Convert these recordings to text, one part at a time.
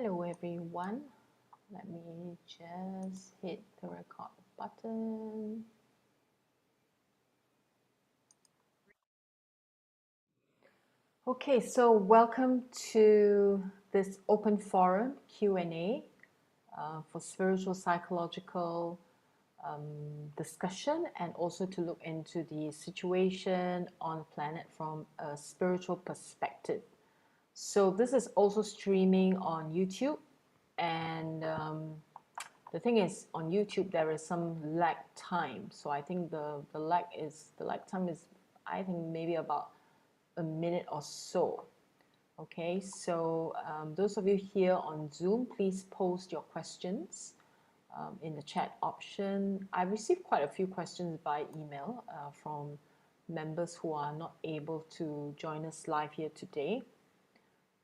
Hello everyone, let me just hit the record button. Okay, so welcome to this open forum Q&A for spiritual psychological discussion, and also to look into the situation on planet from a spiritual perspective. So this is also streaming on YouTube, and the thing is, on YouTube there is some lag time. So I think the lag time is, I think, maybe about a minute or so. Okay, so those of you here on Zoom, please post your questions in the chat option. I received quite a few questions by email from members who are not able to join us live here today.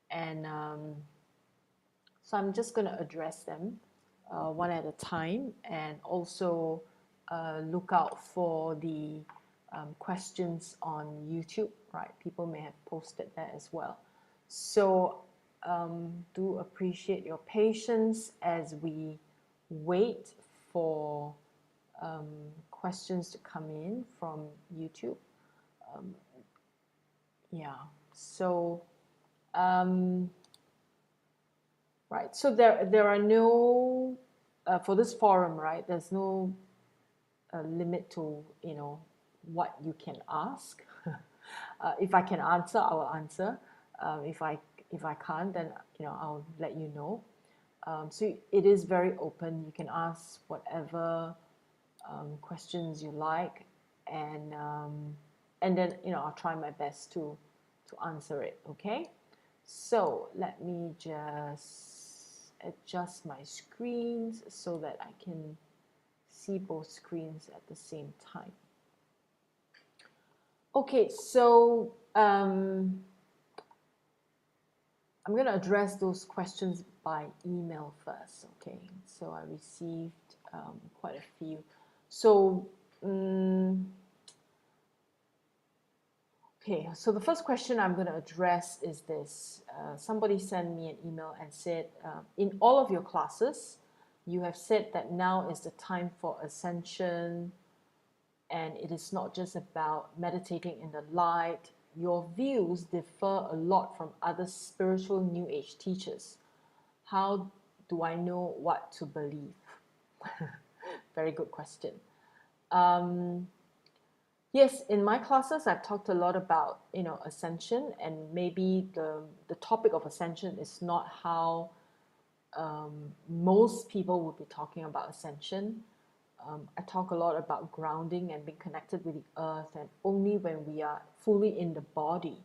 And so I'm just going to address them one at a time, and also look out for the questions on YouTube, right? People may have posted that as well. So do appreciate your patience as we wait for questions to come in from YouTube. Yeah, so right, so there are no for this forum, right, there's no limit to what you can ask. If I can answer, I will answer. If I can't, then I'll let you know. So it is very open. You can ask whatever questions you like, and then I'll try my best to answer it. Okay, so let me just adjust my screens so that I can see both screens at the same time. Okay, so I'm going to address those questions by email first. Okay, so I received quite a few. So okay, so the first question I'm going to address is this. Somebody sent me an email and said, in all of your classes, you have said that now is the time for ascension, and it is not just about meditating in the light. Your views differ a lot from other spiritual New Age teachers. How do I know what to believe? Very good question. Yes, in my classes, I've talked a lot about ascension, and maybe the topic of ascension is not how most people would be talking about ascension. I talk a lot about grounding and being connected with the earth, and only when we are fully in the body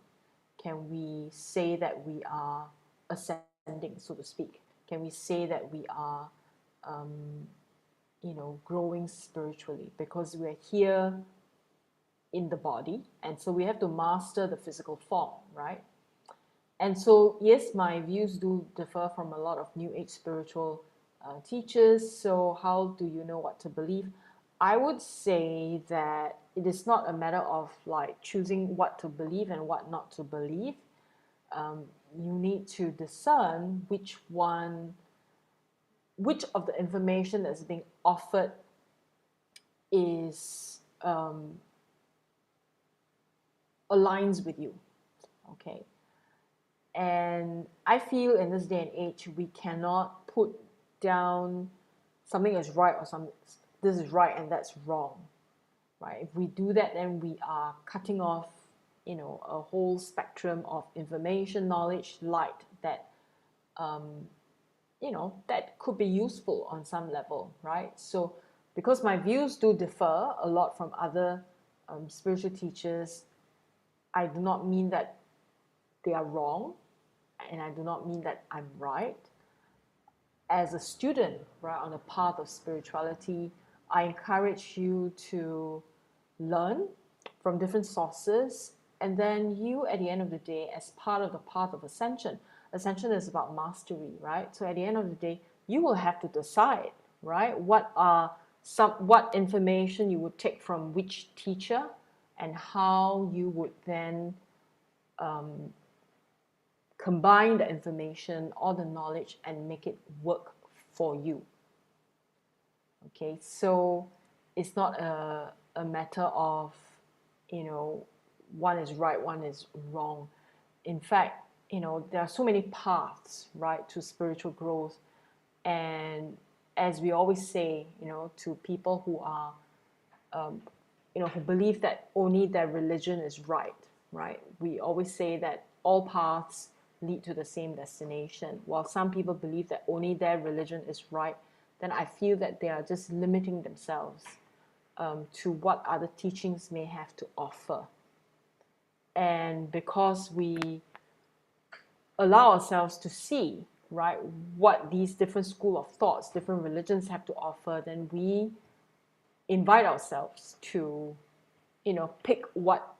can we say that we are ascending, so to speak. Can we say that we are growing spiritually, because we're here in the body, and so we have to master the physical form, right? And so yes, my views do differ from a lot of New Age spiritual teachers. So how do you know what to believe? I would say that it is not a matter of like choosing what to believe and what not to believe. You need to discern which of the information that's being offered is aligns with you. Okay. And I feel in this day and age, we cannot put down something as right or this is right and that's wrong, right? If we do that, then we are cutting off, a whole spectrum of information, knowledge, light that, that could be useful on some level, right? So because my views do differ a lot from other spiritual teachers, I do not mean that they are wrong, and I do not mean that I'm right. As a student, right, on the path of spirituality, I encourage you to learn from different sources, and then you, at the end of the day, as part of the path of ascension is about mastery, right? So at the end of the day, you will have to decide, right, what information you would take from which teacher, and how you would then combine the information or the knowledge and make it work for you. Okay, so it's not a matter of, you know, one is right, one is wrong. In fact, you know, there are so many paths, right, to spiritual growth. And as we always say, you know, to people who are, you know, who believe that only their religion is right, right? We always say that all paths lead to the same destination. While some people believe that only their religion is right, then I feel that they are just limiting themselves to what other teachings may have to offer. And because we allow ourselves to see, right, what these different school of thoughts, different religions have to offer, then we invite ourselves to, you know, pick what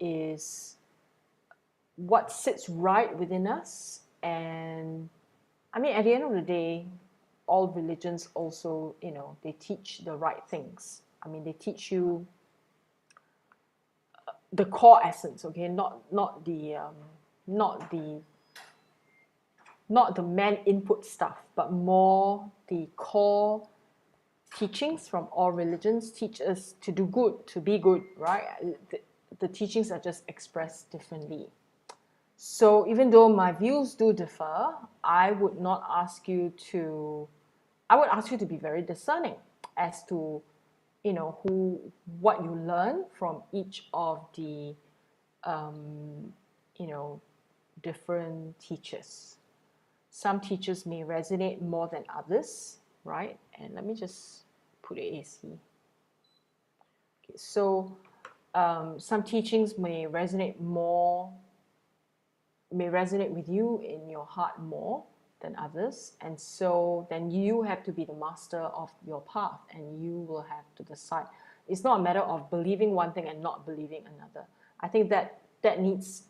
sits right within us. And I mean, at the end of the day, all religions also, you know, they teach the right things. I mean, they teach you the core essence, okay, not the man input stuff, but more the core teachings from all religions teach us to do good, to be good, right? The teachings are just expressed differently. So even though my views do differ, I would ask you to be very discerning as to, you know, what you learn from each of the, you know, different teachers. Some teachers may resonate more than others, right? And let me just put it AC. Okay, so some teachings may resonate with you in your heart more than others, and so then you have to be the master of your path, and you will have to decide. It's not a matter of believing one thing and not believing another. I think that needs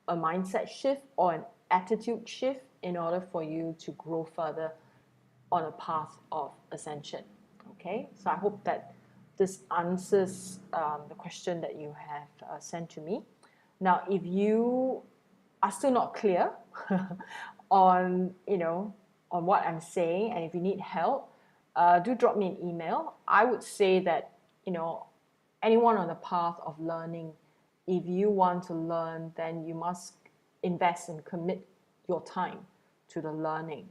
a mindset shift or an attitude shift in order for you to grow further on a path of ascension. Okay, so I hope that this answers the question that you have sent to me. Now, if you are still not clear on, you know, on what I'm saying, and if you need help, do drop me an email. I would say that, you know, anyone on the path of learning, if you want to learn, then you must invest and commit your time to the learning.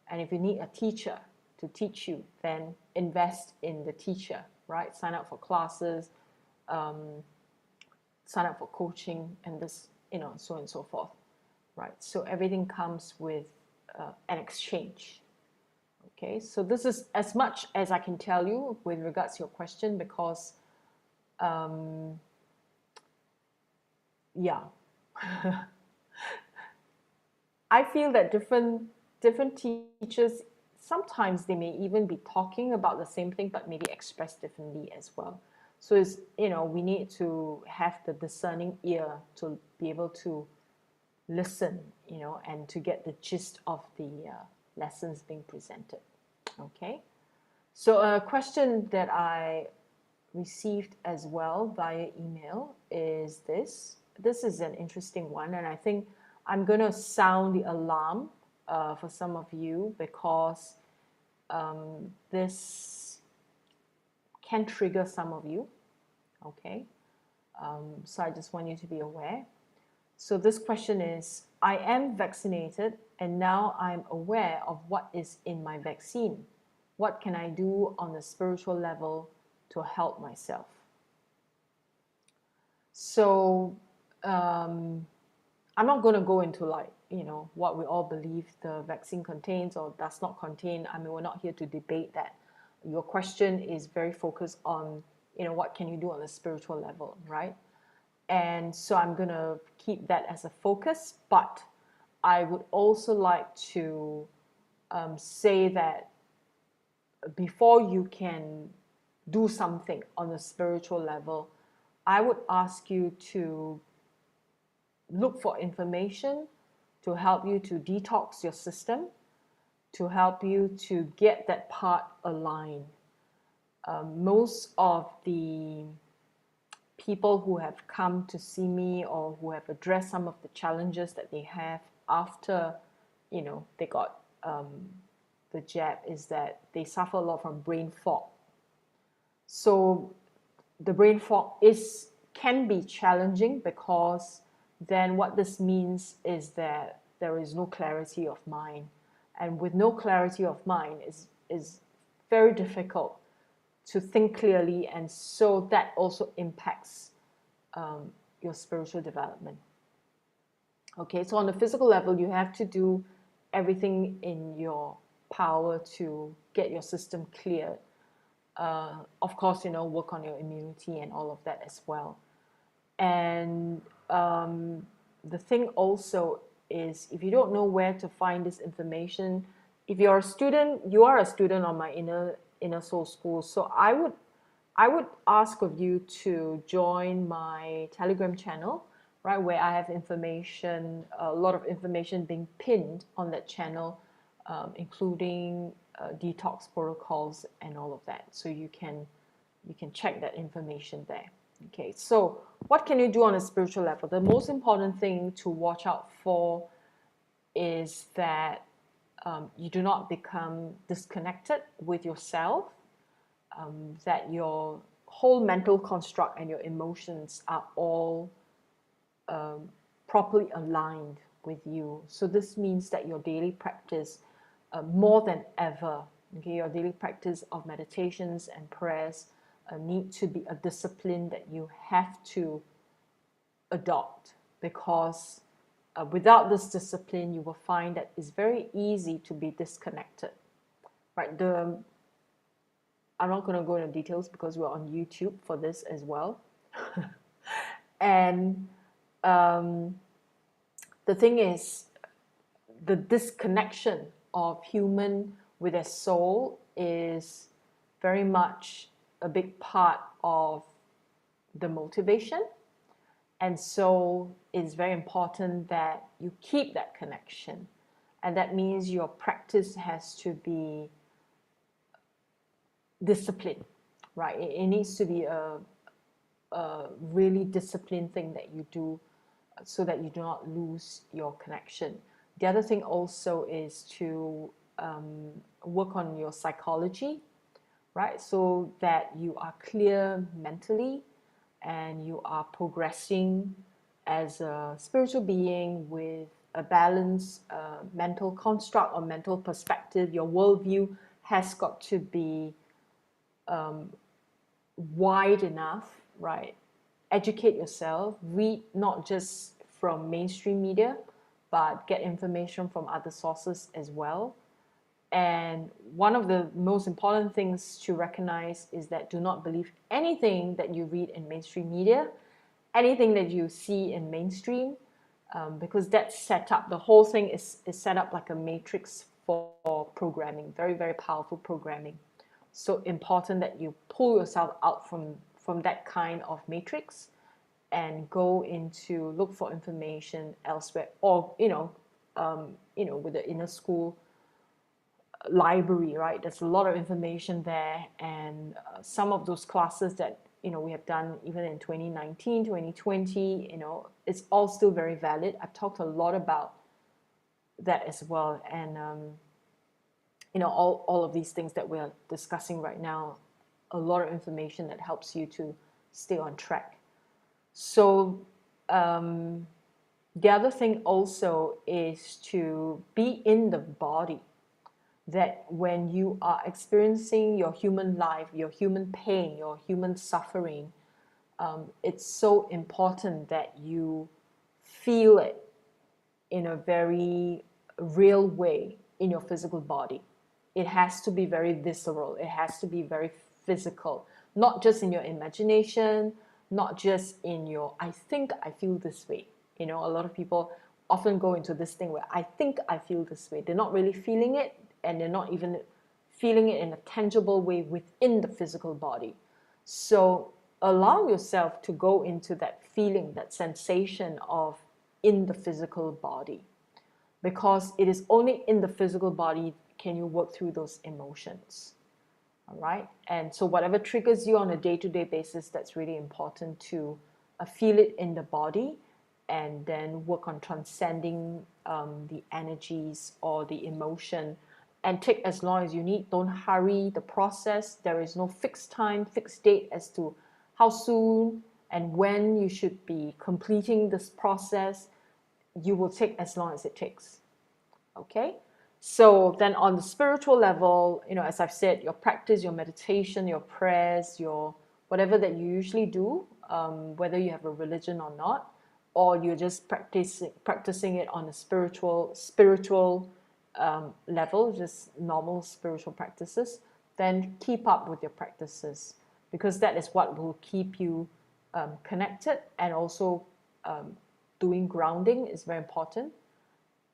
And if you need a teacher to teach you, then invest in the teacher, right? Sign up for classes, sign up for coaching, and this, you know, so on and so forth, right? So everything comes with an exchange. Okay, so this is as much as I can tell you with regards to your question, because yeah, I feel that different teachers, sometimes they may even be talking about the same thing, but maybe expressed differently as well. So it's, you know, we need to have the discerning ear to be able to listen, you know, and to get the gist of the lessons being presented. Okay, so a question that I received as well via email is this. This is an interesting one, and I think I'm going to sound the alarm for some of you, because this can trigger some of you. Okay, so I just want you to be aware. So this question is, I am vaccinated and now I'm aware of what is in my vaccine. What can I do on the spiritual level to help myself? So I'm not going to go into, like, you know, what we all believe the vaccine contains or does not contain. I mean, we're not here to debate that. Your question is very focused on, you know, what can you do on a spiritual level, right? And so I'm going to keep that as a focus, but I would also like to say that before you can do something on a spiritual level, I would ask you to look for information to help you to detox your system, to help you to get that part aligned. Most of the people who have come to see me or who have addressed some of the challenges that they have after they got the jab is that they suffer a lot from brain fog. So the brain fog can be challenging, because then what this means is that there is no clarity of mind. And with no clarity of mind is very difficult to think clearly, and so that also impacts your spiritual development. Okay, so on the physical level, you have to do everything in your power to get your system cleared. Of course, work on your immunity and all of that as well. And the thing also is, if you don't know where to find this information, if you're a student, you are a student on my inner soul school. So I would ask of you to join my Telegram channel, right, where I have information, a lot of information being pinned on that channel, including detox protocols and all of that. So you can check that information there. Okay, so what can you do on a spiritual level? The most important thing to watch out for is that you do not become disconnected with yourself, that your whole mental construct and your emotions are all properly aligned with you. So this means that your daily practice, more than ever, okay, your daily practice of meditations and prayers need to be a discipline that you have to adopt, because without this discipline, you will find that it's very easy to be disconnected, right? I'm not going to go into details because we're on YouTube for this as well. And the thing is, the disconnection of human with their soul is very much a big part of the motivation. And so it's very important that you keep that connection. And that means your practice has to be disciplined, right? It needs to be a really disciplined thing that you do, so that you do not lose your connection. The other thing also is to work on your psychology, right? So that you are clear mentally and you are progressing as a spiritual being with a balanced mental construct or mental perspective. Your worldview has got to be wide enough, right? Educate yourself, read not just from mainstream media, but get information from other sources as well. And one of the most important things to recognize is that do not believe anything that you read in mainstream media, anything that you see in mainstream, because that's set up, the whole thing is set up like a matrix for programming, very, very powerful programming. So important that you pull yourself out from that kind of matrix and go into look for information elsewhere, or with the inner school library, right? There's a lot of information there, and some of those classes that we have done even in 2019, 2020, it's all still very valid. I've talked a lot about that as well, and all of these things that we're discussing right now, a lot of information that helps you to stay on track. So the other thing also is to be in the body, that when you are experiencing your human life, your human pain, your human suffering, it's so important that you feel it in a very real way in your physical body. It has to be very visceral. It has to be very physical, not just in your imagination, not just in your, I think I feel this way. A lot of people often go into this thing where I think I feel this way. They're not really feeling it, and they're not even feeling it in a tangible way within the physical body. So allow yourself to go into that feeling, that sensation of in the physical body, because it is only in the physical body can you work through those emotions. All right. And so whatever triggers you on a day-to-day basis, that's really important to feel it in the body and then work on transcending the energies or the emotion, and take as long as you need. Don't hurry the process. There is no fixed time, fixed date as to how soon and when you should be completing this process. You will take as long as it takes. Okay, so then on the spiritual level, as I've said, your practice, your meditation, your prayers, your whatever that you usually do, whether you have a religion or not, or you're just practicing it on a spiritual level, just normal spiritual practices, then keep up with your practices, because that is what will keep you connected. And also doing grounding is very important.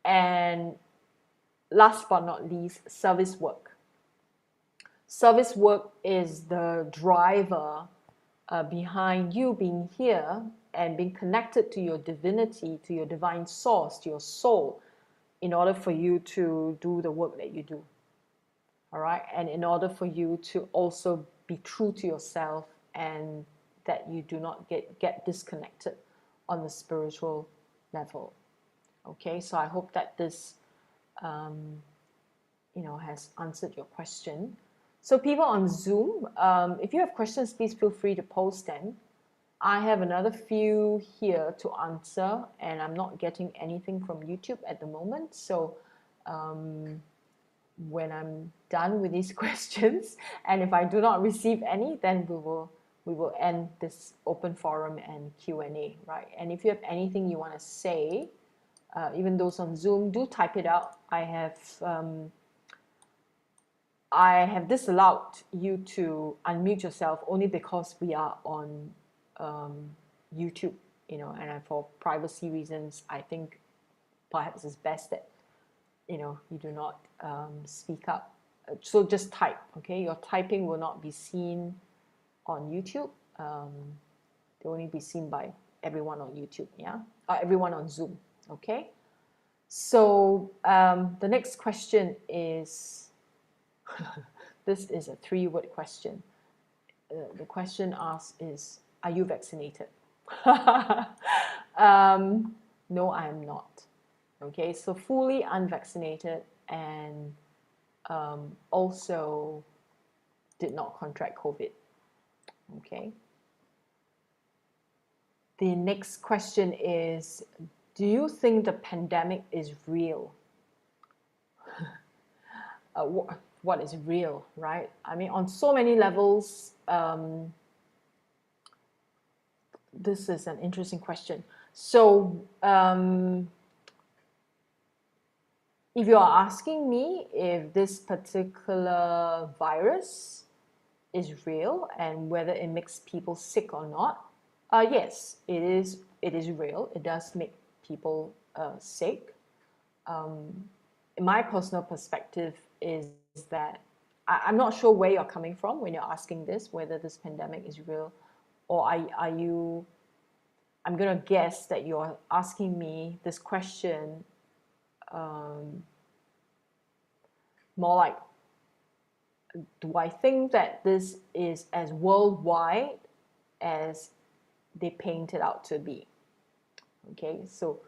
And last but not least, service work. Service work is the driver behind you being here and being connected to your divinity, to your divine source, to your soul, in order for you to do the work that you do. All right, and in order for you to also be true to yourself, and that you do not get disconnected on the spiritual level. Okay, so I hope that this has answered your question. So people on Zoom, if you have questions, please feel free to post them. I have another few here to answer, and I'm not getting anything from YouTube at the moment. So when I'm done with these questions, and if I do not receive any, then we will end this open forum and Q&A, right? And if you have anything you want to say, even those on Zoom, do type it out. I have disallowed you to unmute yourself only because we are on YouTube, and for privacy reasons, I think perhaps it's best that you do not speak up. So just type, okay? Your typing will not be seen on YouTube. They'll only be seen by everyone on YouTube, yeah? Everyone on Zoom, okay? So the next question is, this is a 3-word question. The question asked is, are you vaccinated? No, I am not. Okay, so fully unvaccinated, and also did not contract COVID. Okay. The next question is, do you think the pandemic is real? What is real, right? I mean, on so many levels, this is an interesting question. So if you are asking me if this particular virus is real and whether it makes people sick or not, yes, it is real. It does make people sick. My personal perspective is that I'm not sure where you're coming from when you're asking this, whether this pandemic is real, or are you, I'm going to guess that you're asking me this question more like, do I think that this is as worldwide as they paint it out to be? Okay, so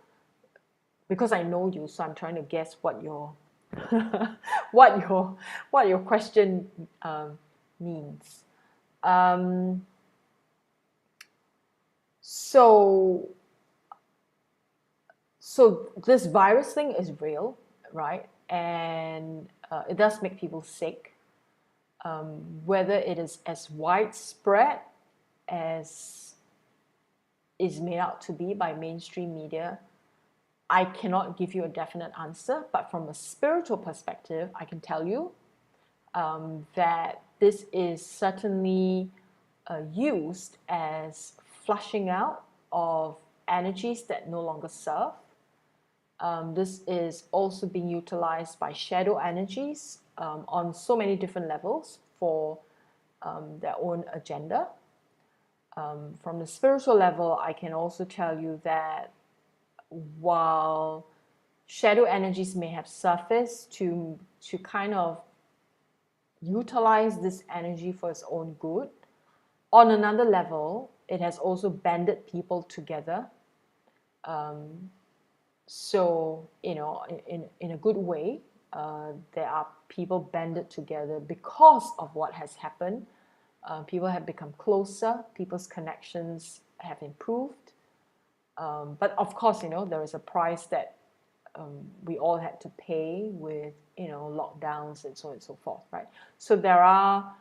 because I know you, so I'm trying to guess what your what your question means. So this virus thing is real, right? And it does make people sick. Whether it is as widespread as is made out to be by mainstream media, I cannot give you a definite answer. But from a spiritual perspective, I can tell you that this is certainly used as flushing out of energies that no longer serve. This is also being utilized by shadow energies on so many different levels for their own agenda. From the spiritual level, I can also tell you that while shadow energies may have surfaced to kind of utilize this energy for its own good, on another level, it has also banded people together So, in a good way, there are people banded together because of what has happened. People have become closer, people's connections have improved. But of course, there is a price that we all had to pay with, lockdowns and so on and so forth, right? So there are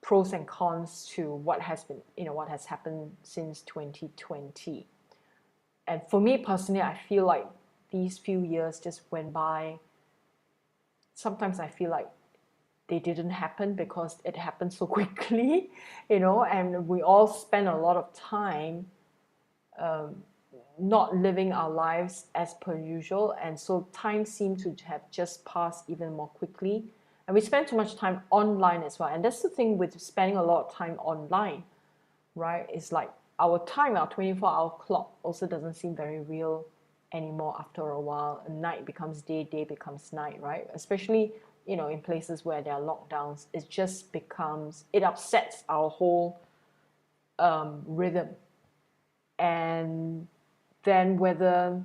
pros and cons to what has been, what has happened since 2020. And for me personally, I feel like these few years just went by. Sometimes I feel like they didn't happen because it happened so quickly, and we all spend a lot of time not living our lives as per usual. And so time seemed to have just passed even more quickly. And we spend too much time online as well. And that's the thing with spending a lot of time online, right? It's like our time, our 24-hour clock also doesn't seem very real anymore after a while. Night becomes day, day becomes night, right? Especially, in places where there are lockdowns, it upsets our whole rhythm. And then whether,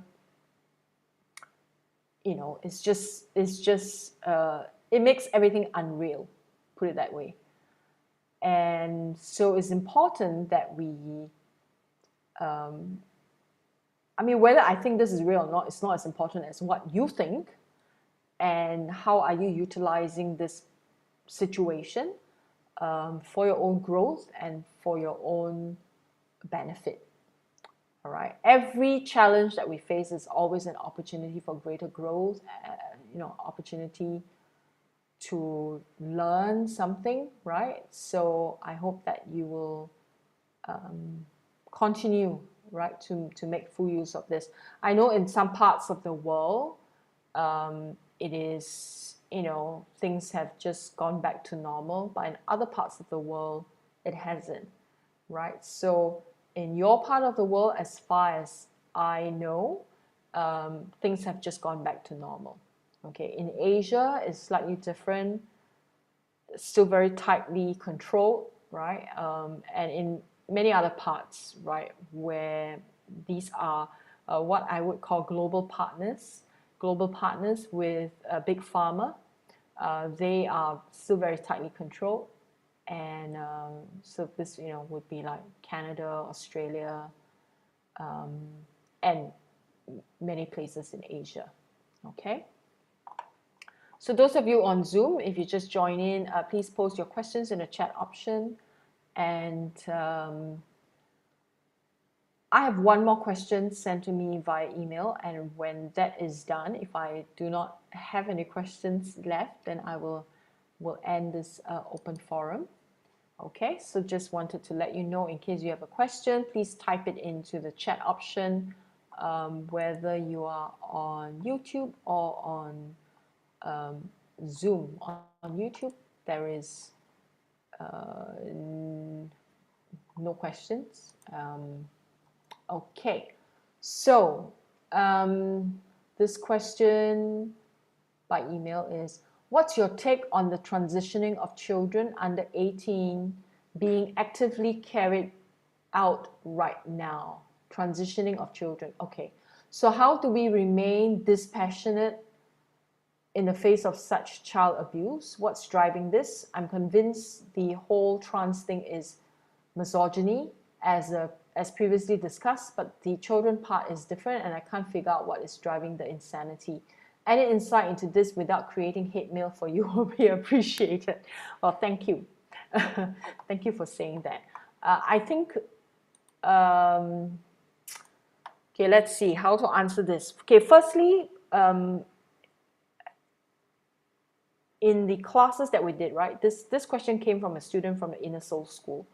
it makes everything unreal, put it that way. And so it's important that we, whether I think this is real or not, it's not as important as what you think and how are you utilizing this situation for your own growth and for your own benefit. All right. Every challenge that we face is always an opportunity for greater growth, opportunity to learn something, right? So I hope that you will continue, right, to make full use of this. I know in some parts of the world, it is, things have just gone back to normal, but in other parts of the world, it hasn't, right? So in your part of the world, as far as I know, things have just gone back to normal. Okay, in Asia, it's slightly different, still very tightly controlled, right? And in many other parts, right, where these are what I would call global partners with big pharma. They are still very tightly controlled. And so this, would be like Canada, Australia, and many places in Asia. Okay. So those of you on Zoom, if you just join in, please post your questions in the chat option. And I have one more question sent to me via email. And when that is done, if I do not have any questions left, then I will end this open forum. Okay, so just wanted to let you know, in case you have a question, please type it into the chat option, whether you are on YouTube or on Zoom. On YouTube, there is no questions. Okay, so this question by email is, what's your take on the transitioning of children under 18 being actively carried out right now? Transitioning of children. Okay, so how do we remain dispassionate in the face of such child abuse? What's driving this? I'm convinced the whole trans thing is misogyny, as previously discussed, but the children part is different, and I can't figure out what is driving the insanity. Any insight into this without creating hate mail for you will be appreciated. Well, thank you. Thank you for saying that. I think, okay, let's see how to answer this. Okay, firstly, in the classes that we did, right, this question came from a student from the Inner Soul School.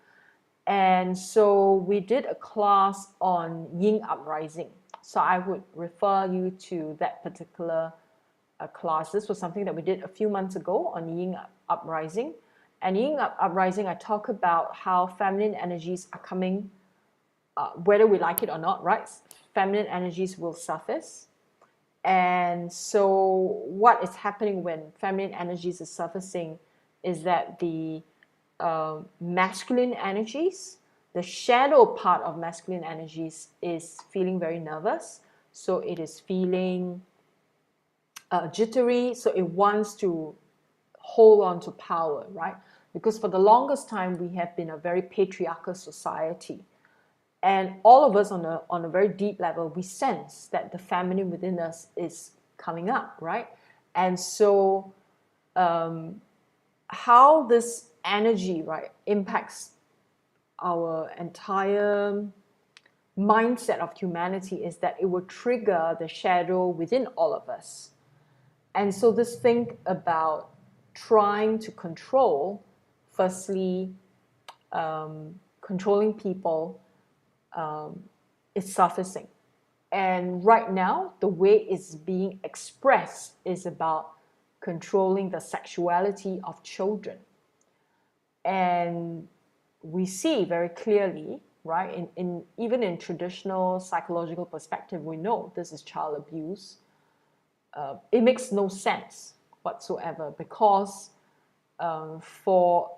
And so we did a class on yin uprising. So I would refer you to that particular class. This was something that we did a few months ago on yin uprising. And yin uprising, I talk about how feminine energies are coming, whether we like it or not, right? Feminine energies will surface. And so what is happening when feminine energies are surfacing is that the masculine energies The shadow part of masculine energies is feeling very nervous. So it is feeling jittery. So it wants to hold on to power, right? Because for the longest time, we have been a very patriarchal society. And all of us on a very deep level, we sense that the feminine within us is coming up, right? And so how this energy, right, impacts our entire mindset of humanity is that it will trigger the shadow within all of us. And so this thing about trying to control, firstly, controlling people is surfacing. And right now, the way it's being expressed is about controlling the sexuality of children. And we see very clearly, right, even in traditional psychological perspective, we know this is child abuse. It makes no sense whatsoever, because for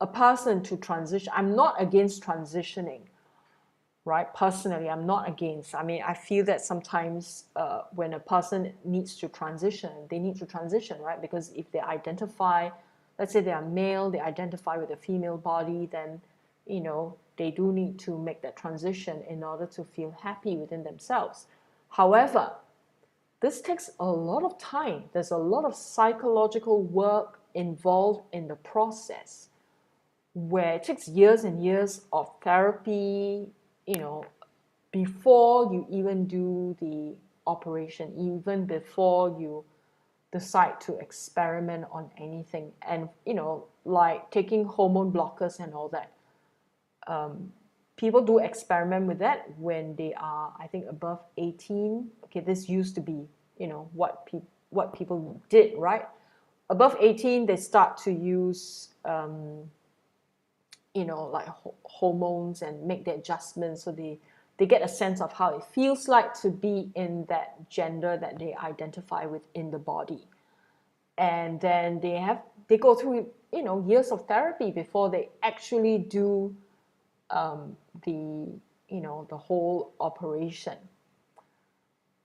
a person to transition, I'm not against transitioning, right? Personally, I'm not against. I mean, I feel that sometimes when a person needs to transition, they need to transition, right? Because if they identify, let's say they are male, they identify with a female body, then, you know, they do need to make that transition in order to feel happy within themselves. However, this takes a lot of time. There's a lot of psychological work involved in the process, where it takes years and years of therapy, you know, before you even do the operation, even before you decide to experiment on anything. And, you know, like taking hormone blockers and all that. People do experiment with that when they are, I think, above 18. Okay, this used to be, you know, what people did, right? Above 18, they start to use, you know, like hormones and make the adjustments, so they get a sense of how it feels like to be in that gender that they identify with in the body. And then they go through, you know, years of therapy before they actually do the, you know, the whole operation.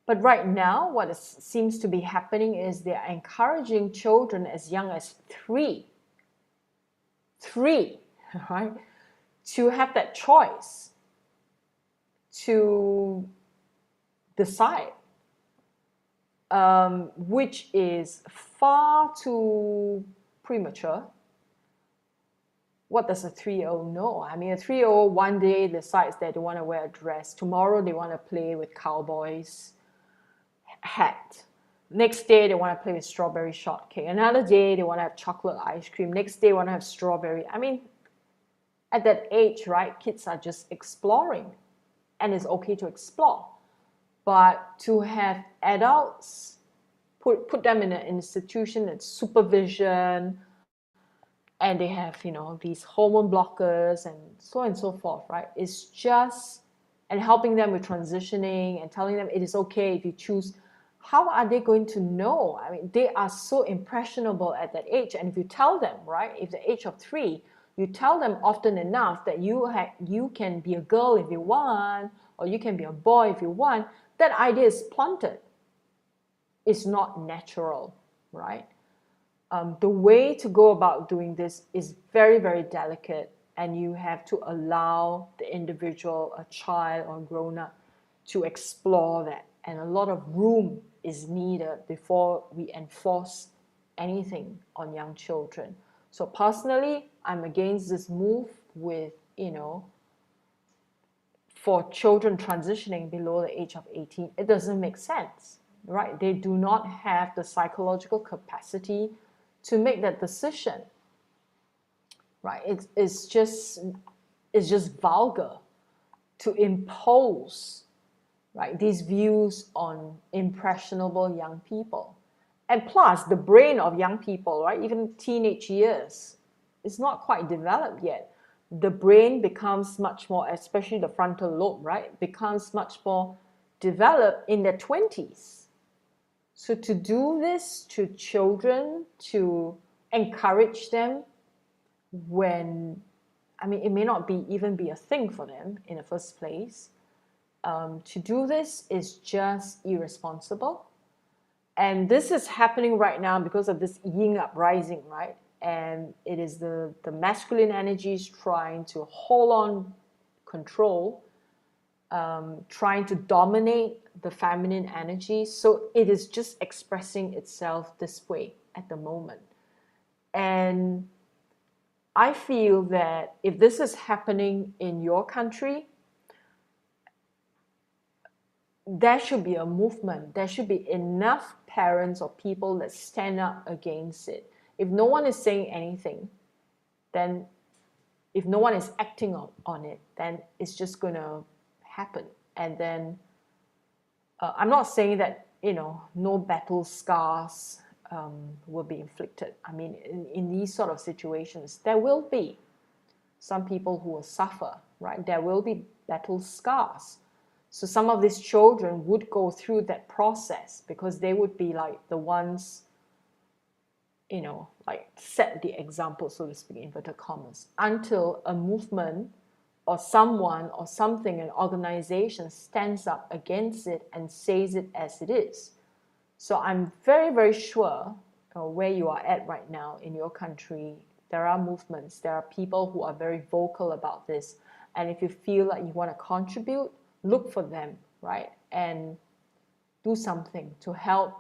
But right now, what seems to be happening is they're encouraging children as young as three, right, to have that choice to decide, which is far too premature. What does a 3-year-old know? I mean, a 3-year-old one day decides that they want to wear a dress. Tomorrow they want to play with cowboys hat. Next day they want to play with strawberry shortcake. Another day they want to have chocolate ice cream. Next day they want to have strawberry. I mean, at that age, right, kids are just exploring, and it's okay to explore. But to have adults put them in an institution and supervision, and they have, you know, these hormone blockers and so on and so forth, right? It's just, and helping them with transitioning and telling them it is okay if you choose. How are they going to know? I mean, they are so impressionable at that age. And if you tell them, right, if the age of 3, you tell them often enough that you can be a girl if you want, or you can be a boy if you want, that idea is planted. It's not natural, right? The way to go about doing this is very, very delicate, and you have to allow the individual, a child or grown-up, to explore that. And a lot of room is needed before we enforce anything on young children. So personally, I'm against this move with, you know, for children transitioning below the age of 18. It doesn't make sense, right? They do not have the psychological capacity to make that decision, right? It's just vulgar to impose, right, these views on impressionable young people. And plus, the brain of young people, right, even teenage years, is not quite developed yet. The brain becomes much more, especially the frontal lobe, right, becomes much more developed in their 20s. So to do this to children, to encourage them when I mean, it may not be even be a thing for them in the first place. To do this is just irresponsible. And this is happening right now because of this yin uprising, right? And it is the masculine energies trying to hold on control, trying to dominate the feminine energy. So it is just expressing itself this way at the moment. And I feel that if this is happening in your country, there should be a movement. There should be enough parents or people that stand up against it. If no one is saying anything, then if no one is acting on it, then it's just going to happen. And then I'm not saying that, no battle scars will be inflicted. I mean, in these sort of situations, there will be some people who will suffer, right? There will be battle scars. So some of these children would go through that process because they would be like the ones, like set the example, so to speak, inverted commas, until a movement or someone or something, an organization stands up against it and says it as it is. So I'm very, very sure where you are at right now in your country, there are movements, there are people who are very vocal about this. And if you feel like you want to contribute, look for them, right? And do something to help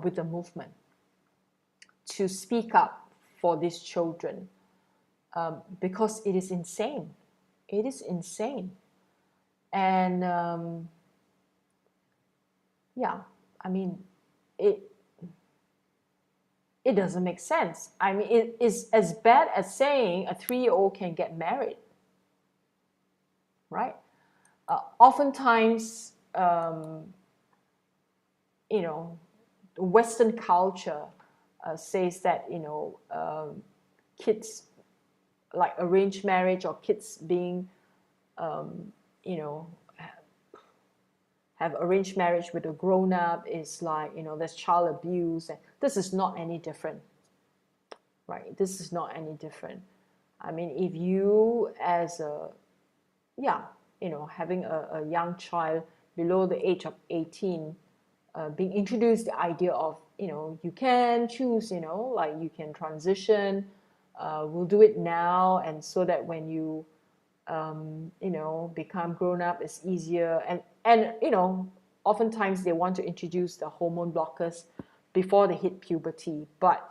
with the movement, to speak up for these children, because it is insane. It is insane. And yeah, I mean, it doesn't make sense. I mean, it is as bad as saying a 3-year-old can get married, right? Oftentimes, Western culture says that, kids, like arranged marriage or kids being, have arranged marriage with a grown-up is like, there's child abuse. And this is not any different, right? This is not any different. I mean, if you as having a young child below the age of 18, being introduced the idea of, you can choose, like you can transition, we'll do it now. And so that when you, become grown up, it's easier. And oftentimes they want to introduce the hormone blockers before they hit puberty. But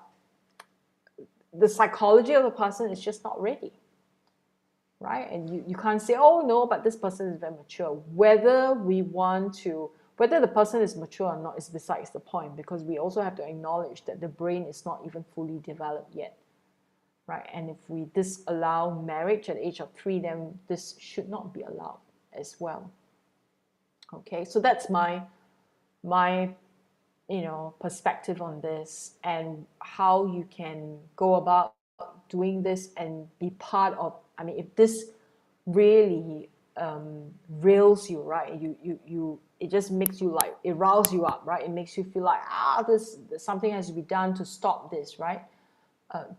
the psychology of the person is just not ready, right? And you can't say, oh no, but this person is very mature. Whether the person is mature or not is besides the point, because we also have to acknowledge that the brain is not even fully developed yet, right? And if we disallow marriage at the age of 3, then this should not be allowed as well. Okay, so that's my perspective on this, and how you can go about doing this and be part of. I mean, if this really rails you, right? It just makes you like, it riles you up, right? It makes you feel like something has to be done to stop this, right?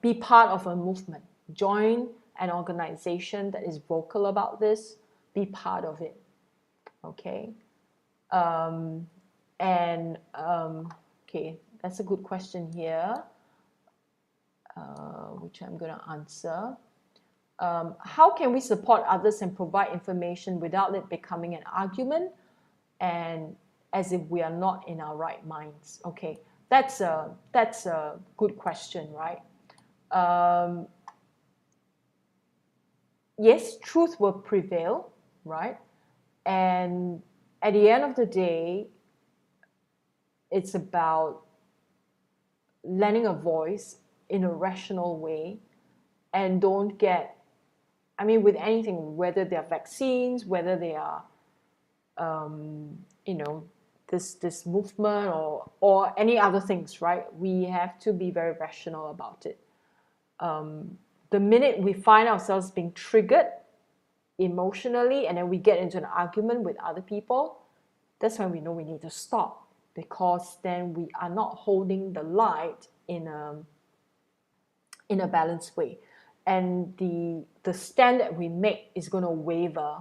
Be part of a movement. Join an organization that is vocal about this. Be part of it. Okay. Okay, that's a good question here, which I'm going to answer. How can we support others and provide information without it becoming an argument and as if we are not in our right minds? Okay, that's a good question, right? Yes, truth will prevail, right? And at the end of the day, it's about lending a voice in a rational way, and don't get, I mean, with anything, whether they're vaccines, whether they are, this movement or any other things, right? We have to be very rational about it. The minute we find ourselves being triggered emotionally and then we get into an argument with other people, that's when we know we need to stop, because then we are not holding the light in a balanced way. and the stand that we make is going to waver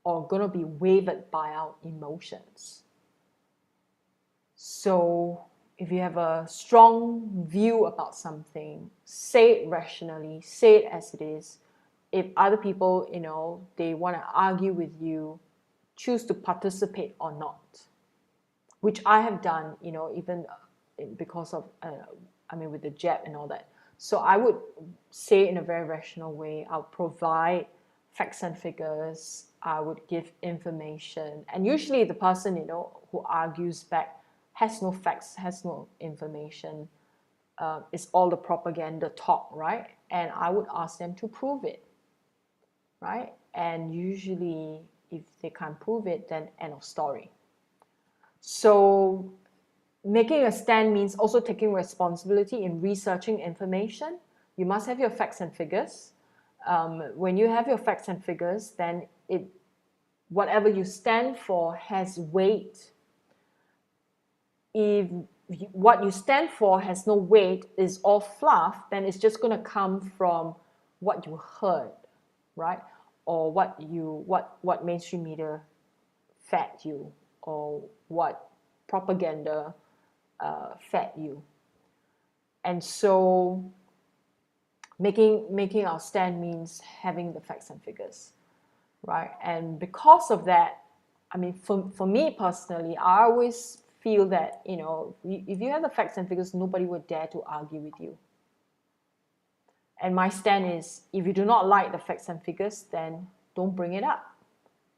or going to be wavered by our emotions. So if you have a strong view about something, say it rationally, say it as it is. If other people, they want to argue with you, choose to participate or not, which I have done, even because of, with the jab and all that. So I would say in a very rational way, I'll provide facts and figures, I would give information. And usually the person, who argues back has no facts, has no information. It's all the propaganda talk, right? And I would ask them to prove it, right? And usually if they can't prove it, then end of story. So making a stand means also taking responsibility in researching information. You must have your facts and figures. When you have your facts and figures, then whatever you stand for has weight. If what you stand for has no weight, is all fluff, then it's just going to come from what you heard, right? Or what mainstream media fed you, or what propaganda fed you. And so making our stand means having the facts and figures, right? And because of that, for me personally, I always feel that, if you have the facts and figures, nobody would dare to argue with you. And my stand is, if you do not like the facts and figures, then don't bring it up.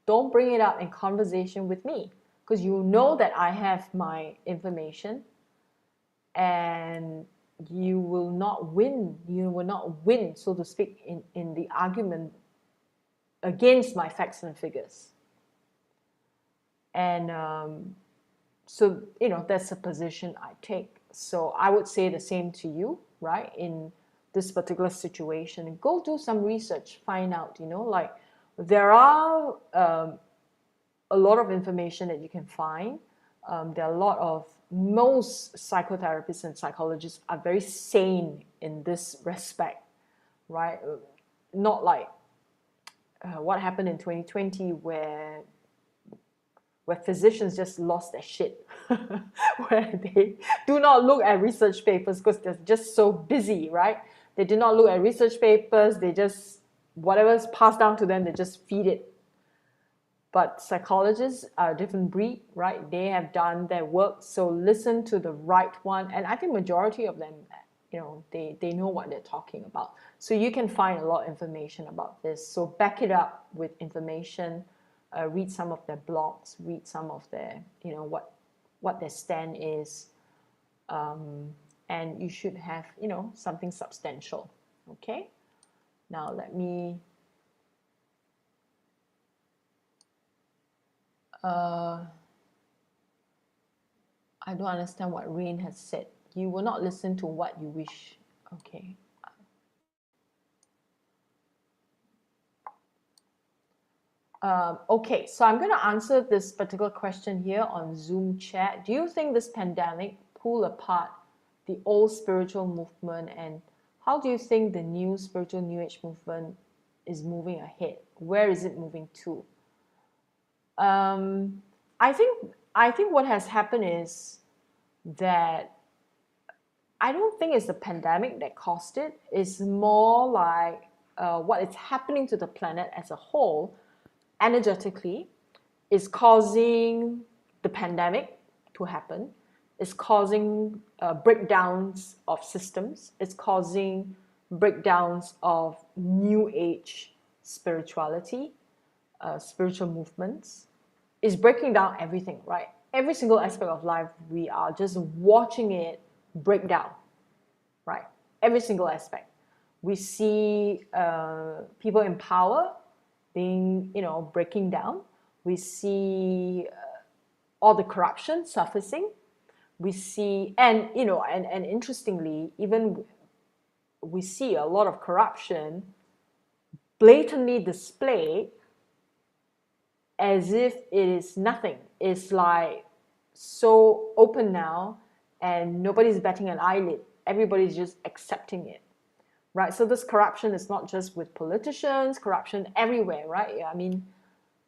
Don't bring it up in conversation with me, because you know that I have my information, and you will not win. You will not win, so to speak, in the argument against my facts and figures. And so, that's a position I take. So I would say the same to you, right? In this particular situation, go do some research, find out, like there are a lot of information that you can find. There are a lot of, most psychotherapists and psychologists are very sane in this respect, right? Not like what happened in 2020 where physicians just lost their shit, where they do not look at research papers because they're just so busy, right? They do not look at research papers, they just, whatever's passed down to them, they just feed it. But psychologists are a different breed, right? They have done their work, so listen to the right one. And I think majority of them, they know what they're talking about. So you can find a lot of information about this. So back it up with information. Read some of their blogs, read some of their, what their stand is, and you should have, something substantial. Okay. Now let me. I don't understand what Rain has said. You will not listen to what you wish. Okay. Okay, so I'm going to answer this particular question here on Zoom chat. Do you think this pandemic pulled apart the old spiritual movement, and how do you think the new spiritual New Age movement is moving ahead? Where is it moving to? I think what has happened is that I don't think it's the pandemic that caused it. It's more like what is happening to the planet as a whole energetically is causing the pandemic to happen. It's causing breakdowns of systems. It's causing breakdowns of new age spirituality, spiritual movements. It's breaking down everything, right? Every single aspect of life, we are just watching it break down, right? Every single aspect. We see people in power being, breaking down. We see all the corruption surfacing. We see, and interestingly, even we see a lot of corruption blatantly displayed as if it is nothing. It's like so open now, and nobody's batting an eyelid. Everybody's just accepting it. right? So this corruption is not just with politicians, corruption everywhere, right? I mean,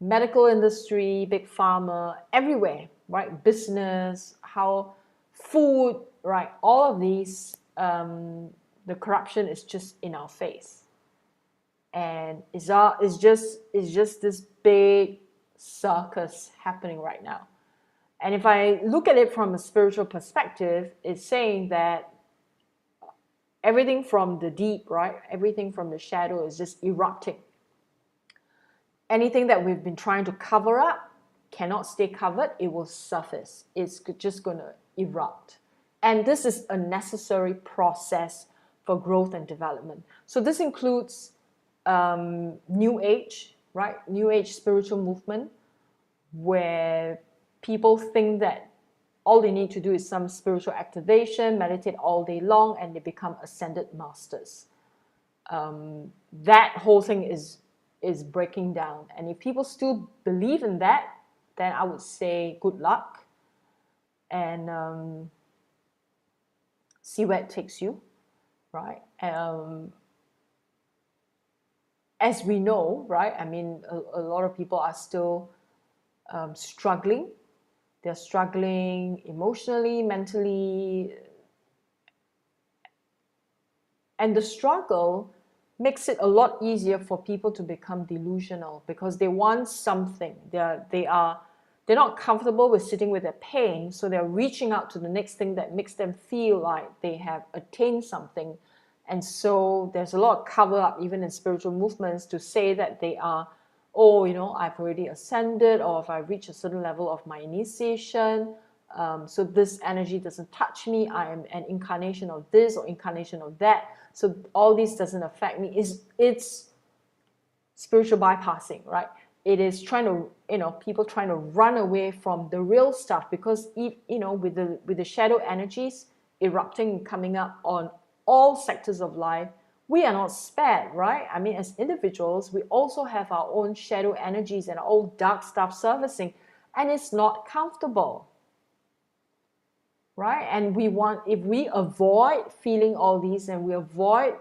medical industry, big pharma, everywhere, right? Business, how food, right? All of these, the corruption is just in our face, and it's just this big circus happening right now. And if I look at it from a spiritual perspective, it's saying that everything from the deep, right? Everything from the shadow is just erupting. Anything that we've been trying to cover up cannot stay covered, it will surface. It's just going to erupt. And this is a necessary process for growth and development. So this includes New Age, right? New Age spiritual movement, where people think that all they need to do is some spiritual activation, meditate all day long, and they become ascended masters. That whole thing is breaking down. And if people still believe in that, then I would say good luck, and see where it takes you, right? As we know, right? I mean, a lot of people are still struggling. They're struggling emotionally, mentally, and the struggle makes it a lot easier for people to become delusional because they want something. They're not comfortable with sitting with their pain, so they're reaching out to the next thing that makes them feel like they have attained something. And so there's a lot of cover up even in spiritual movements to say that they are, oh, I've already ascended, or if I reach a certain level of my initiation, so this energy doesn't touch me, I am an incarnation of this or incarnation of that, so all this doesn't affect me. It's spiritual bypassing, right? It is trying to, people trying to run away from the real stuff, because with the shadow energies erupting and coming up on all sectors of life, we are not spared, right? I mean, as individuals, we also have our own shadow energies and our own dark stuff surfacing, and it's not comfortable, right? And if we avoid feeling all these, and we avoid,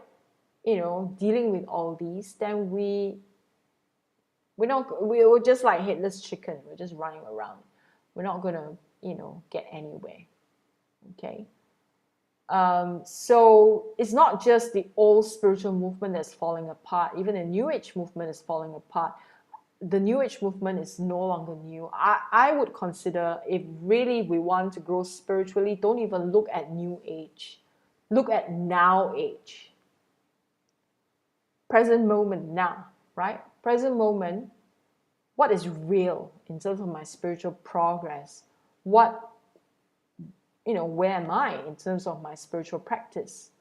dealing with all these, then we're just like headless chicken. We're just running around. We're not gonna, get anywhere. Okay. So it's not just the old spiritual movement that's falling apart. Even the New Age movement is falling apart. The New Age movement is no longer new. I would consider, if really we want to grow spiritually, don't even look at New Age. Look at Now Age. Present moment now, right? Present moment, what is real in terms of my spiritual progress? Where am I in terms of my spiritual practice?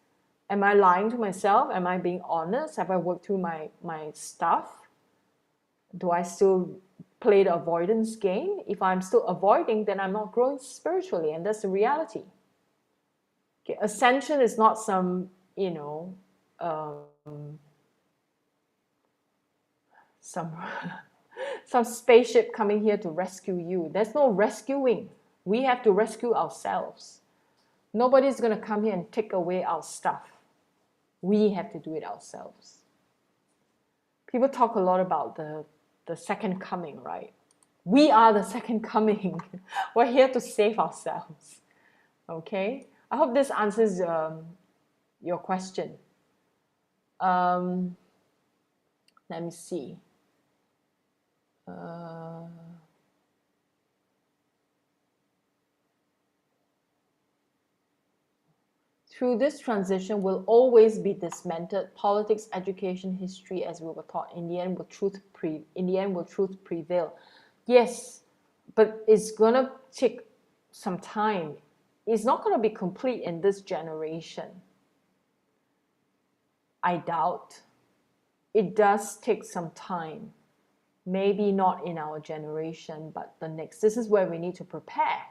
Am I lying to myself? Am I being honest? Have I worked through my stuff? Do I still play the avoidance game? If I'm still avoiding, then I'm not growing spiritually, and that's the reality. Okay, ascension is not some, some some spaceship coming here to rescue you. There's no rescuing. We have to rescue ourselves. Nobody's going to come here and take away our stuff. We have to do it ourselves. People talk a lot about the second coming, right? We are the second coming. We're here to save ourselves. Okay? I hope this answers your question. Let me see. Through this transition will always be dismantled. Politics, education, history, as we were taught. In the end, will truth prevail? Yes, but it's gonna take some time. It's not gonna be complete in this generation. I doubt. It does take some time. Maybe not in our generation, but the next. This is where we need to prepare,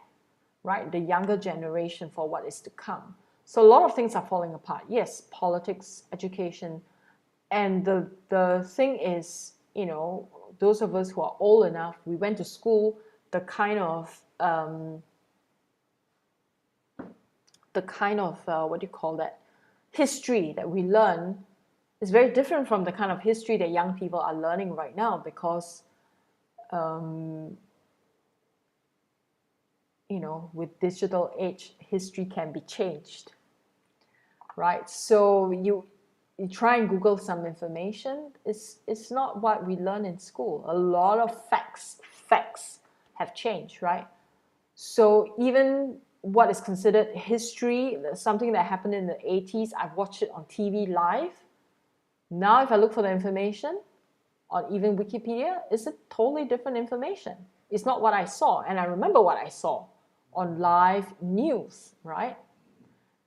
right? The younger generation for what is to come. So a lot of things are falling apart. Yes, politics, education. And the thing is, those of us who are old enough, we went to school, the kind of what do you call that? history that we learn is very different from the kind of history that young people are learning right now, because you know, with digital age, history can be changed, right? So you try and Google some information. It's not what we learn in school. A lot of facts have changed, right? So even what is considered history, something that happened in the 80s, I've watched it on TV live. Now, if I look for the information on even Wikipedia, it's a totally different information. It's not what I saw, and I remember what I saw on live news, right?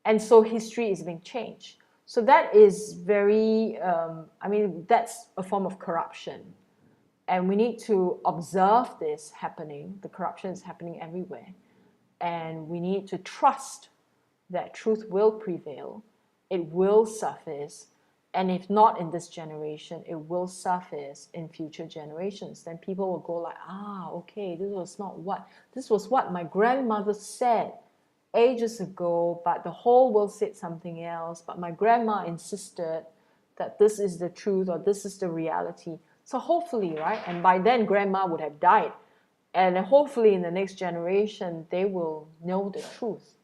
And so history is being changed. So that is very, I mean, that's a form of corruption. And we need to observe this happening. The corruption is happening everywhere. And we need to trust that truth will prevail. It will surface. And if not in this generation, it will surface in future generations. Then people will go like, okay, this was what my grandmother said ages ago, but the whole world said something else. But my grandma insisted that this is the truth, or this is the reality. So hopefully, right? And by then, grandma would have died. And hopefully in the next generation, they will know the truth,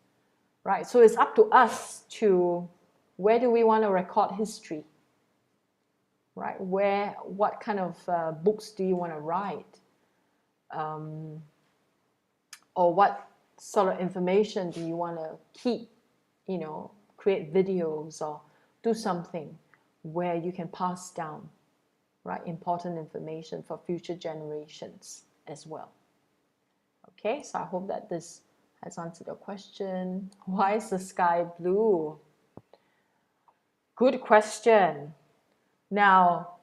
right? So it's up to us to, where do we want to record history, right? What kind of books do you want to write? Or what sort of information do you want to keep, you know, create videos or do something where you can pass down, right, important information for future generations as well. Okay, so I hope that this has answered your question. Why is the sky blue? Good question. Now,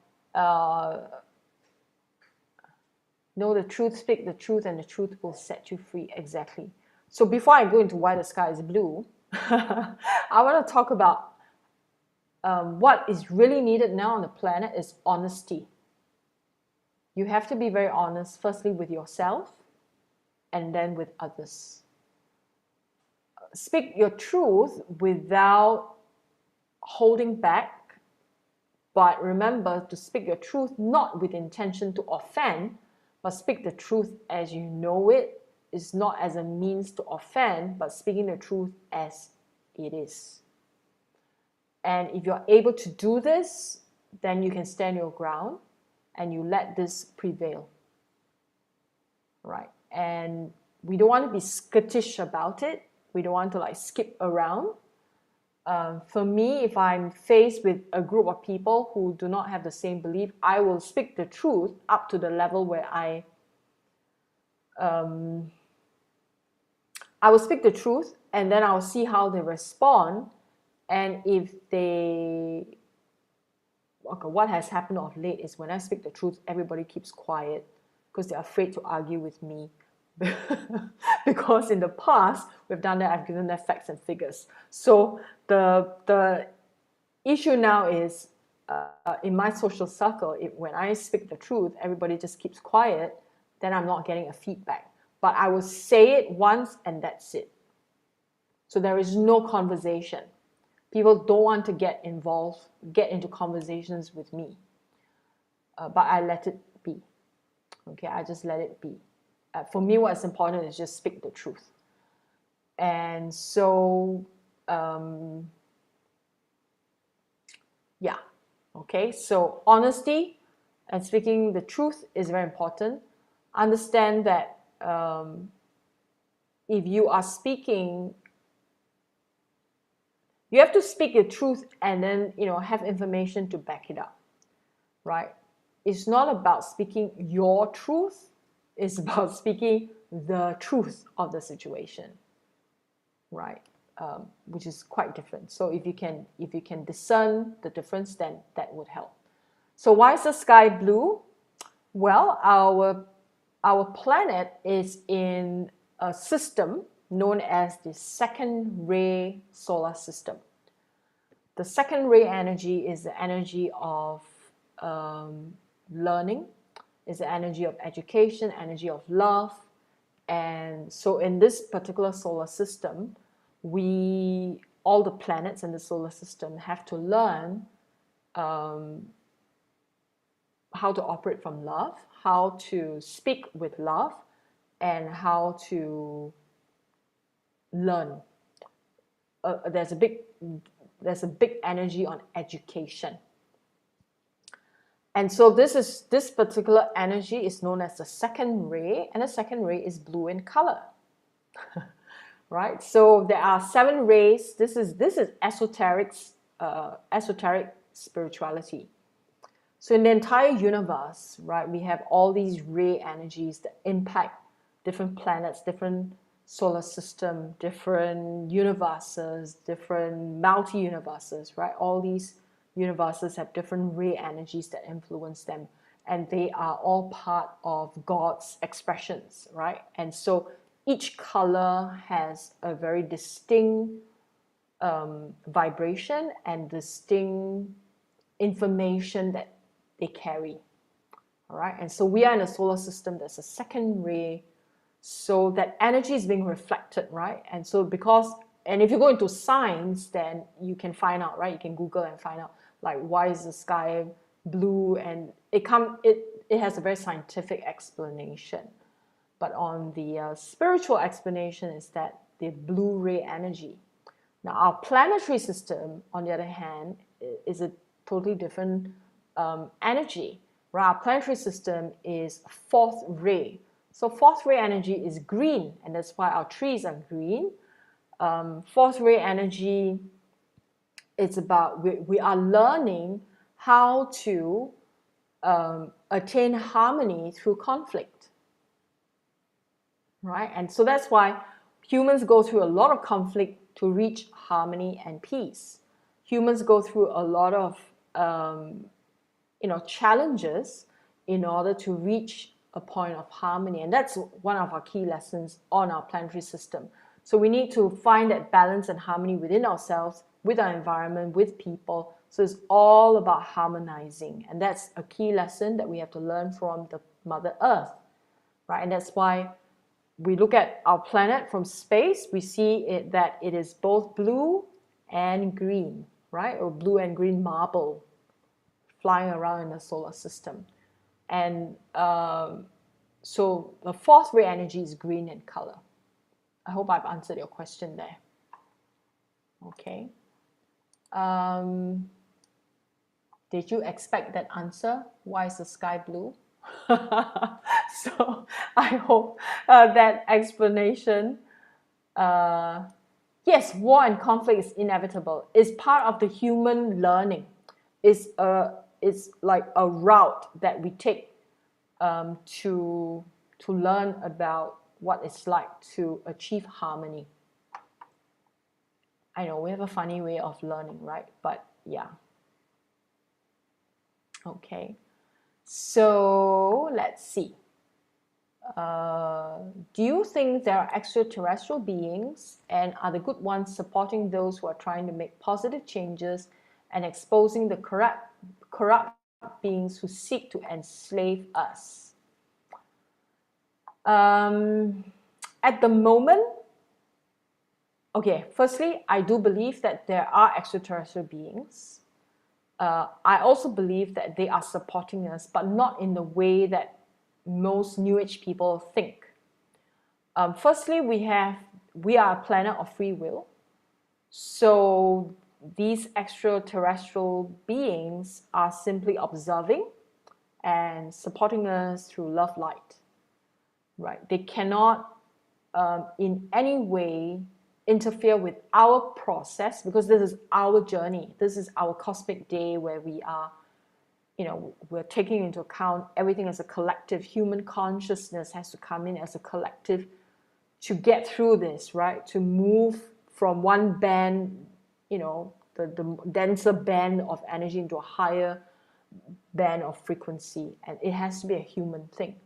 know the truth, speak the truth, and the truth will set you free. Exactly. So before I go into why the sky is blue, I want to talk about what is really needed now on the planet is honesty. You have to be very honest, firstly with yourself, and then with others. Speak your truth without holding back, but remember to speak your truth not with intention to offend, but speak the truth as you know it. It's not as a means to offend, but speaking the truth as it is. And if you're able to do this, then you can stand your ground and you let this prevail, right? And we don't want to be skittish about it. We don't want to like skip around. For me, if I'm faced with a group of people who do not have the same belief, I will speak the truth up to the level where I will speak the truth, and then I'll see how they respond. And if they, okay, what has happened of late is when I speak the truth, everybody keeps quiet because they're afraid to argue with me. Because in the past, we've done that, I've given them facts and figures. So the issue now is, in my social circle, when I speak the truth, everybody just keeps quiet, then I'm not getting a feedback. But I will say it once and that's it. So there is no conversation. People don't want to get involved, get into conversations with me. But I let it be. Okay, I just let it be. For me, what's important is just speak the truth. And so, yeah, okay, so honesty and speaking the truth is very important. Understand that if you are speaking, you have to speak the truth and then, you know, have information to back it up, right? It's not about speaking your truth. It's about speaking the truth of the situation, right? Which is quite different. So if you can discern the difference, then that would help. So why is the sky blue? Well, our planet is in a system known as the second ray solar system. The second ray energy is the energy of learning, is the energy of education, energy of love. And so in this particular solar system, we all the planets in the solar system have to learn how to operate from love, how to speak with love, and how to learn. There's a big energy on education. And so this particular energy is known as the second ray, and the second ray is blue in color. Right? So there are 7 rays. This is esoteric spirituality. So in the entire universe, right, we have all these ray energies that impact different planets, different solar system, different universes, different multi-universes, right? All these universes have different ray energies that influence them, and they are all part of God's expressions, right? And so each color has a very distinct vibration and distinct information that they carry. All right, and so we are in a solar system. There's a second ray, so that energy is being reflected, right? And so and if you go into science, then you can find out, right? You can Google and find out, like, why is the sky blue, and it has a very scientific explanation. But on the spiritual explanation is that the blue ray energy. Now, our planetary system, on the other hand, is a totally different energy. Right? Our planetary system is 4th ray. So 4th ray energy is green, and that's why our trees are green. 4th ray energy, it's about, we are learning how to attain harmony through conflict. Right? And so that's why humans go through a lot of conflict to reach harmony and peace. Humans go through a lot of challenges in order to reach a point of harmony, and that's one of our key lessons on our planetary system. So we need to find that balance and harmony within ourselves, with our environment, with people. So it's all about harmonizing, and that's a key lesson that we have to learn from the Mother Earth, right? And that's why we look at our planet from space, we see that it is both blue and green, right? Or blue and green marble flying around in the solar system. And so the 4th ray energy is green in color. I hope I've answered your question there. Okay. Did you expect that answer? Why is the sky blue? So I hope that explanation. Yes, war and conflict is inevitable. It's part of the human learning. It's like a route that we take to learn about what it's like to achieve harmony. I know we have a funny way of learning, right? But yeah. Okay. So let's see. Do you think there are extraterrestrial beings, and are the good ones supporting those who are trying to make positive changes and exposing the corrupt beings who seek to enslave us? At the moment, okay, firstly, I do believe that there are extraterrestrial beings. I also believe that they are supporting us, but not in the way that most New Age people think. Firstly, we are a planet of free will. So these extraterrestrial beings are simply observing and supporting us through love light. Right? They cannot in any way interfere with our process, because this is our journey. This is our cosmic day where we are, we're taking into account everything as a collective. Human consciousness has to come in as a collective to get through this, right? To move from one band, the denser band of energy into a higher band of frequency. And it has to be a human thing.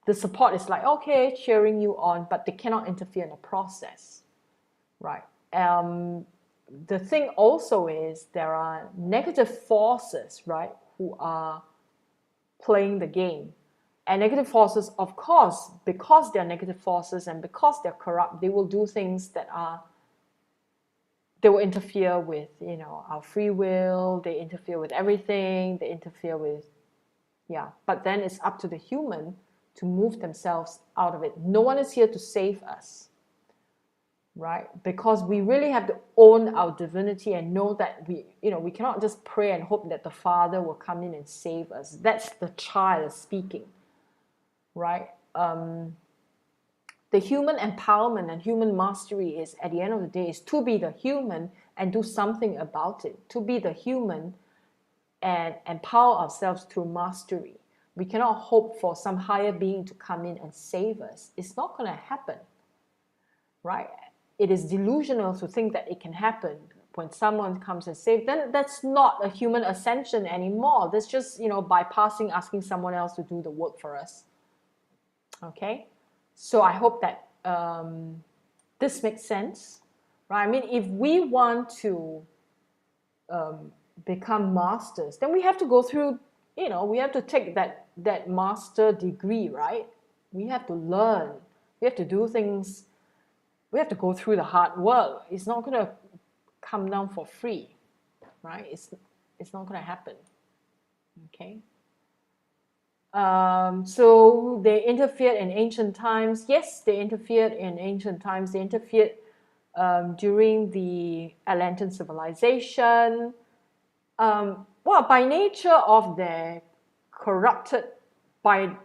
The support is like, okay, cheering you on, but they cannot interfere in the process, right? The thing also is there are negative forces, right, who are playing the game. And negative forces, of course, because they're negative forces and because they're corrupt, they will do things that they will interfere with, you know, our free will, they interfere with everything, they interfere with, yeah. But then it's up to the human to move themselves out of it. No one is here to save us, right? Because we really have to own our divinity and know that we cannot just pray and hope that the Father will come in and save us. That's the child speaking, right? The human empowerment and human mastery is, at the end of the day, is to be the human and do something about it. To be the human and empower ourselves through mastery. We cannot hope for some higher being to come in and save us. It's not going to happen, right? It is delusional to think that it can happen when someone comes and saves. Then that's not a human ascension anymore. That's just, bypassing, asking someone else to do the work for us. Okay, so I hope that this makes sense, right? I mean, if we want to become masters, then we have to go through, we have to take that master degree, right? We have to learn. We have to do things. We have to go through the hard work. It's not going to come down for free, right? It's not going to happen. Okay. So they interfered in ancient times. Yes, they interfered in ancient times. They interfered during the Atlantean civilization. Well, by nature of their corrupted, by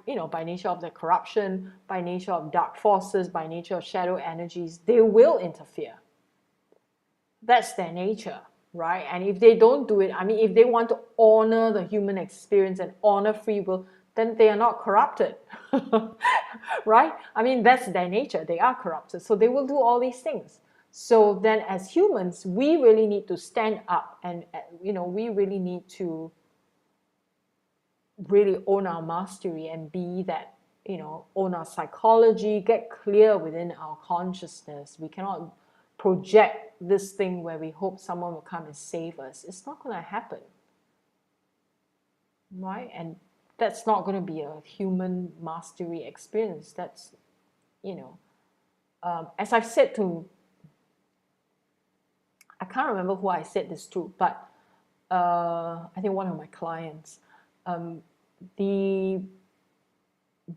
nature of their corruption, by nature of dark forces, by nature of shadow energies, they will interfere. That's their nature, right? And if they don't do it, I mean, if they want to honor the human experience and honor free will, then they are not corrupted, right? I mean, that's their nature. They are corrupted. So they will do all these things. So then as humans, we really need to stand up and, we really need to really own our mastery and be that, own our psychology, get clear within our consciousness. We cannot project this thing where we hope someone will come and save us. It's not going to happen, right? And that's not going to be a human mastery experience. That's, as I've said to, I can't remember who I said this to, but I think one of my clients,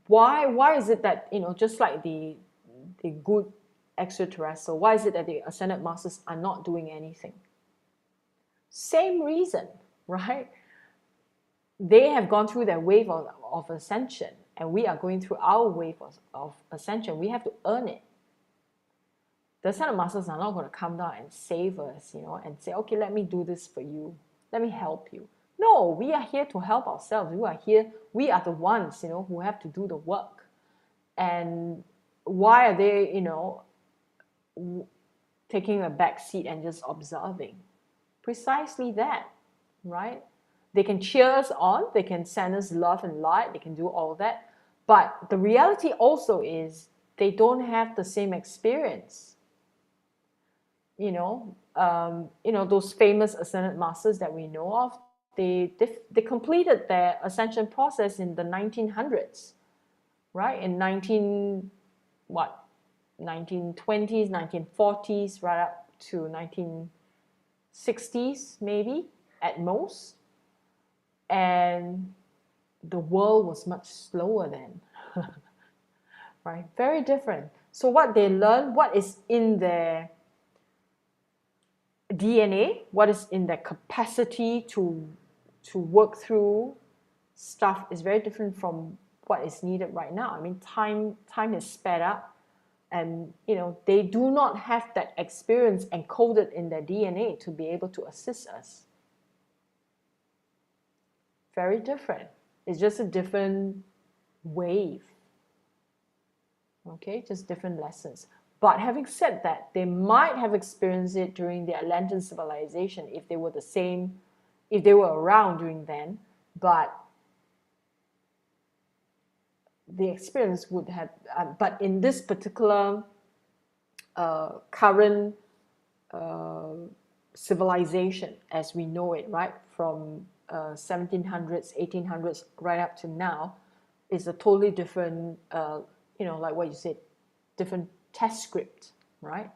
why is it that, just like the good extraterrestrial, why is it that the ascended masters are not doing anything? Same reason, right? They have gone through their wave of ascension, and we are going through our wave of ascension. We have to earn it. The ascended masters are not going to come down and save us, and say, okay, let me do this for you. Let me help you. No, we are here to help ourselves. We are the ones, who have to do the work. And why are they, taking a back seat and just observing? Precisely that, right? They can cheer us on, they can send us love and light, they can do all that. But the reality also is they don't have the same experience. Those famous ascended masters that we know of, they completed their ascension process in the 1900s, right? In 1920s, 1940s, right up to 1960s, maybe at most. And the world was much slower then, right? Very different. So what they learn, what is in their DNA, what is in their capacity to work through stuff is very different from what is needed right now. I mean, time is sped up, and they do not have that experience encoded in their DNA to be able to assist us. Very different. It's just a different wave. Okay, just different lessons. But having said that, they might have experienced it during the Atlantean civilization if they were around during then, but the experience would have, but in this particular current civilization as we know it, right, from 1700s, 1800s, right up to now, is a totally different, like what you said, different test script, right?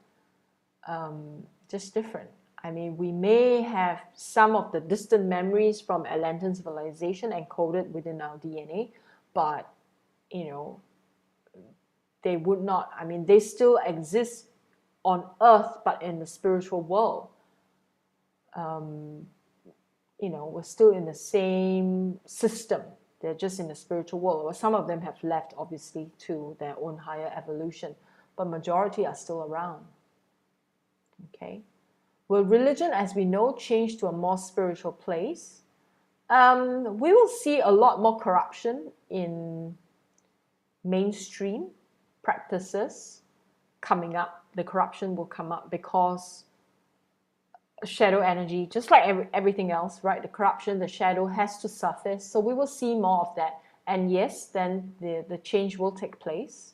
Just different. I mean, we may have some of the distant memories from Atlantean civilization encoded within our DNA, but, they would not, I mean, they still exist on Earth, but in the spiritual world. We're still in the same system. They're just in the spiritual world. Well, some of them have left, obviously, to their own higher evolution, but majority are still around. Okay. Will religion, as we know, change to a more spiritual place? We will see a lot more corruption in mainstream practices coming up. The corruption will come up because shadow energy, just like everything else, right? The corruption, the shadow has to surface. So we will see more of that. And yes, then the change will take place.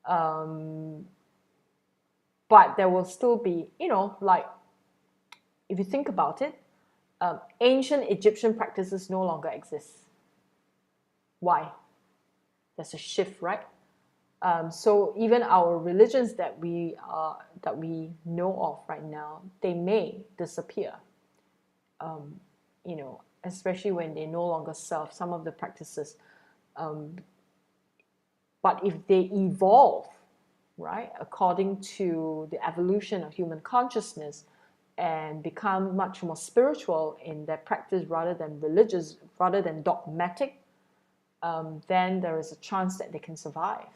But there will still be, like, if you think about it, ancient Egyptian practices no longer exist. Why? There's a shift, right? So even our religions that we know of right now, they may disappear. Especially when they no longer serve some of the practices. But if they evolve, right, according to the evolution of human consciousness, and become much more spiritual in their practice rather than religious, rather than dogmatic, then there is a chance that they can survive.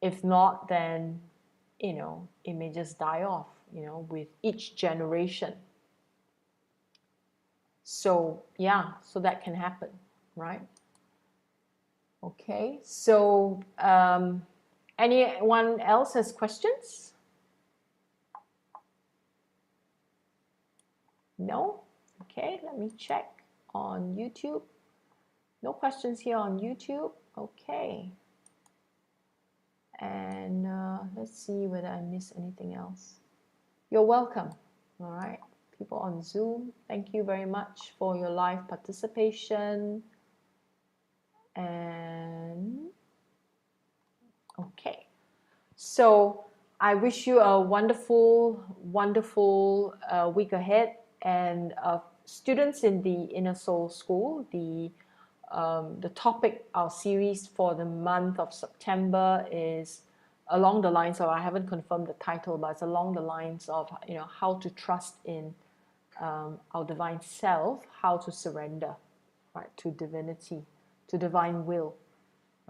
If not, then, it may just die off, with each generation. So, yeah, so that can happen, right? Okay, so anyone else has questions? No? Okay, let me check on YouTube. No questions here on YouTube. Okay. And let's see whether I missed anything else. You're welcome. All right. People on Zoom, thank you very much for your live participation. And okay. So I wish you a wonderful, wonderful week ahead. And students in the Inner Soul School, the topic, our series for the month of September is along the lines of, I haven't confirmed the title, but it's along the lines of, how to trust in our divine self, how to surrender, right, to divinity, to divine will.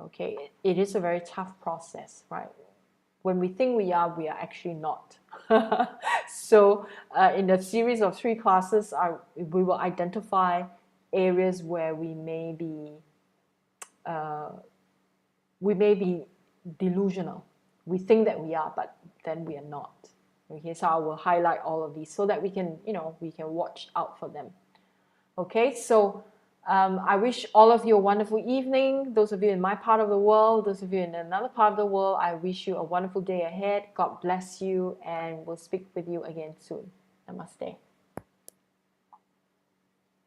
Okay, it is a very tough process, right? When we think we are actually not. So in the series of 3 classes, we will identify areas where we may be delusional. We think that we are, but then we are not. Okay, so I will highlight all of these so that we can watch out for them. Okay, so I wish all of you a wonderful evening. Those of you in my part of the world, those of you in another part of the world, I wish you a wonderful day ahead. God bless you, and we'll speak with you again soon. Namaste.